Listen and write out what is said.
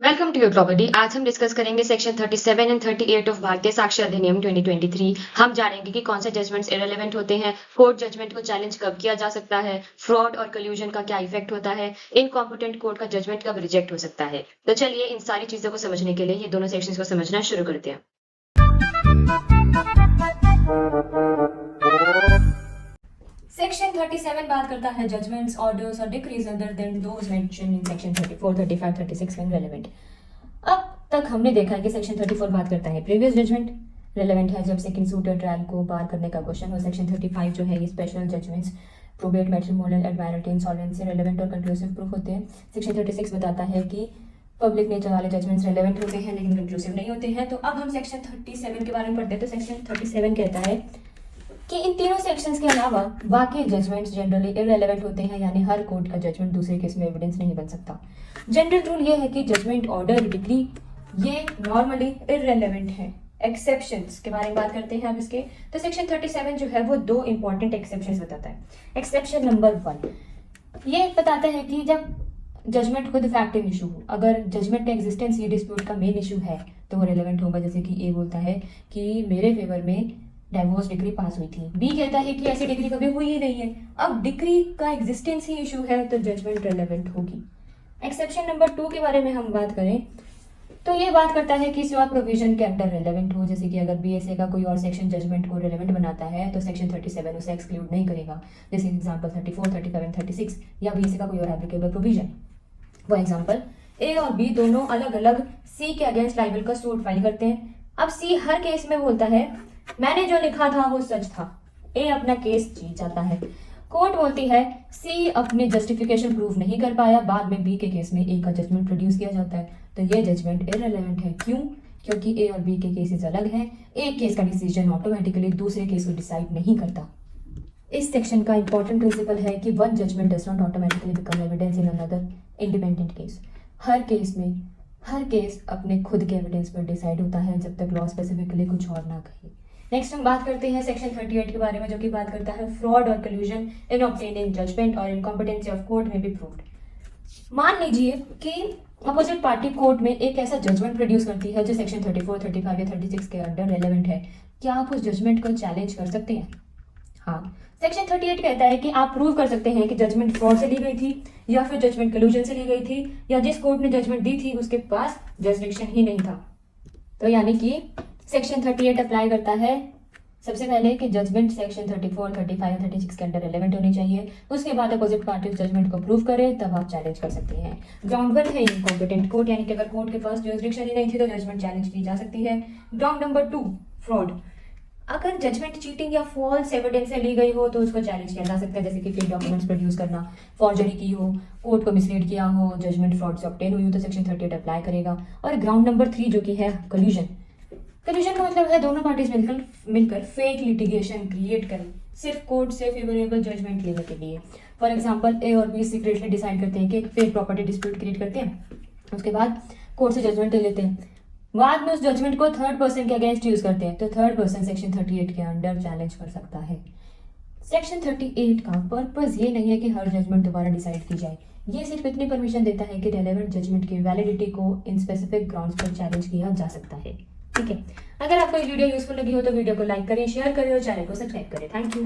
Welcome to your property. आज हम discuss करेंगे सेक्शन 37 एंड 38 ऑफ भारतीय साक्ष्य अधिनियम 2023। हम जानेंगे कि कौन से जजमेंट्स इरेलेवेंट होते हैं, कोर्ट जजमेंट को चैलेंज कब किया जा सकता है, फ्रॉड और कल्यूजन का क्या इफेक्ट होता है, इनकॉम्पिटेंट कोर्ट का जजमेंट कब रिजेक्ट हो सकता है। तो चलिए इन सारी चीजों को समझने के लिए ये दोनों सेक्शंस को समझना शुरू करते हैं। सेक्शन 37 बात करता है जजमेंट्स, ऑर्डर्स और decrease other than those mentioned in section 34, 35, 36 when relevant. अब तक हमने देखा है कि सेक्शन 34 बात करता है प्रीवियस जजमेंट रेलेवेंट है जब सेकंड सूट और ट्रायल को बार करने का क्वेश्चन हो। सेक्शन 35 जो है ये special judgements, probate, matrimonial, admiralty, insolvency relevant और कंक्लूसिव प्रूफ होते हैं। सेक्शन 36 बताता है कि पब्लिक नेचर वाले जजमेंट्स रेलेवेंट होते हैं लेकिन कंक्लूसिव नहीं होते हैं। तो अब हम सेक्शन 37 के बारे में पढ़ते हैं। तो सेक्शन 37 कहता है कि इन तीनों सेक्शंस के अलावा बाकी जजमेंट्स जनरली इररेलेवेंट होते हैं, यानी हर कोर्ट का जजमेंट दूसरे केस में एविडेंस नहीं बन सकता। जनरल रूल ये है कि जजमेंट, ऑर्डर, डिक्री ये नॉर्मली इररेलेवेंट है। एक्सेप्शंस के बारे में बात करते हैं अब इसके। तो सेक्शन 37 जो है वो दो इंपॉर्टेंट एक्सेप्शंस बताता है। एक्सेप्शन नंबर 1 ये बताता है कि जब जजमेंट खुद फैक्टिव इशू हो, अगर जजमेंट का एग्जिस्टेंस ये डिस्प्यूट का मेन इशू है तो वो रेलेवेंट होगा। जैसे कि ए बोलता है कि मेरे फेवर में डाइवोर्स डिग्री पास हुई थी, बी कहता है कि ऐसी डिग्री कभी हुई ही नहीं है। अब डिग्री का एग्जिस्टेंस ही इशू है तो जजमेंट रेलेवेंट होगी। एक्सेप्शन नंबर 2 के बारे में हम बात करें तो ये बात करता है कि सिवा प्रोविजन के अंडर रेलेवेंट हो। जैसे कि अगर बीएसए का कोई और सेक्शन जजमेंट को रेलेवेंट बनाता है तो सेक्शन 37 उसे एक्सक्लूड नहीं करेगा। जैसे एग्जांपल 34, 35 एंड 36 या बीएसए का कोई और एप्लीकेबल प्रोविजन। फॉर एग्जांपल ए और बी दोनों अलग अलग सी के अगेंस्ट लाइबल का सूट फाइल करते हैं। अब सी हर केस में बोलता है मैंने जो लिखा था वो सच था, ए अपना केस जीत जाता है। कोर्ट बोलती है सी अपने जस्टिफिकेशन प्रूव नहीं कर पाया, बाद में बी के केस में ए का जजमेंट प्रोड्यूस किया जाता है तो ये जजमेंट इररेलेवेंट है। क्यों? क्योंकि ए और बी के केसेस अलग हैं। एक केस का डिसीजन ऑटोमेटिकली दूसरे केस को डिसाइड नहीं करता। इस सेक्शन का इंपॉर्टेंट प्रिंसिपल है कि one judgment does not automatically become evidence in another independent case. हर केस अपने खुद के एविडेंस पर डिसाइड होता है जब तक लॉ स्पेसिफिकली कुछ और ना कहे। नेक्स्ट हम बात करते हैं सेक्शन 38 के बारे में, जो कि बात करता है फ्रॉड और कल्यूजन इन ऑब्टेनिंग जजमेंट और इनकॉम्पिटेंसी ऑफ कोर्ट में बी प्रूव्ड। मान लीजिए कि अपोजिट पार्टी कोर्ट में एक ऐसा जजमेंट प्रोड्यूस करती है जो सेक्शन 34, 35 या 36 के अंडर रेलेवेंट है। क्या आप उस जजमेंट को चैलेंज कर सकते हैं? हाँ, सेक्शन 38 कहता है कि आप प्रूव कर सकते हैं कि जजमेंट फ्रॉड से ली गई थी या फिर जजमेंट कल्यूजन से ली गई थी या जिस कोर्ट ने जजमेंट दी थी उसके पास जस्टिफिकेशन ही नहीं था। तो यानी कि सेक्शन 38 अप्लाई करता है सबसे पहले कि जजमेंट सेक्शन 34, 35 या 36 के अंडर रेलेवेंट होनी चाहिए। उसके बाद अपोजिट पार्टी जजमेंट को प्रूव करे तब आप चैलेंज कर सकते हैं। ग्राउंड 1 है इनकॉम्पिटेंट कोर्ट, यानी कि अगर कोर्ट के पास जुरिसडिक्शन ही नहीं थी तो जजमेंट चैलेंज की जा सकती है। ग्राउंड नंबर 2 फ्रॉड, अगर जजमेंट चीटिंग या फॉल्स एविडेंस से ली गई हो तो उसको चैलेंज किया जा सकता है। जैसे कि फेक डॉक्यूमेंट्स प्रोड्यूस करना, फॉर्जरी की हो, कोर्ट को मिसलीड किया हो, जजमेंट फ्रॉड से ऑब्टेन हुई हो तो सेक्शन 38 अप्लाई करेगा। और ग्राउंड नंबर 3 जो कि है कल्यूजन का मतलब है दोनों पार्टीज मिलकर फेक लिटिगेशन क्रिएट करें सिर्फ कोर्ट से फेवरेबल जजमेंट लेने के लिए। फॉर एग्जांपल ए और बी सीक्रेटली डिसाइड करते हैं कि एक फेक प्रॉपर्टी डिस्प्यूट क्रिएट करते हैं, उसके बाद कोर्ट से जजमेंट ले लेते हैं, बाद में उस जजमेंट को थर्ड पर्सन के अगेंस्ट यूज करते हैं तो थर्ड पर्सन सेक्शन 38 के अंडर चैलेंज कर सकता है। सेक्शन 38 का पर्पस ये नहीं है कि हर जजमेंट दोबारा डिसाइड की जाए, ये सिर्फ इतनी परमिशन देता है कि रेलेवेंट जजमेंट की वैलिडिटी को इन स्पेसिफिक ग्राउंड्स पर चैलेंज किया जा सकता है। ठीक है, अगर आपको ये वीडियो यूजफुल लगी हो तो वीडियो को लाइक करें, शेयर करें और चैनल को सब्सक्राइब करें। Thank you.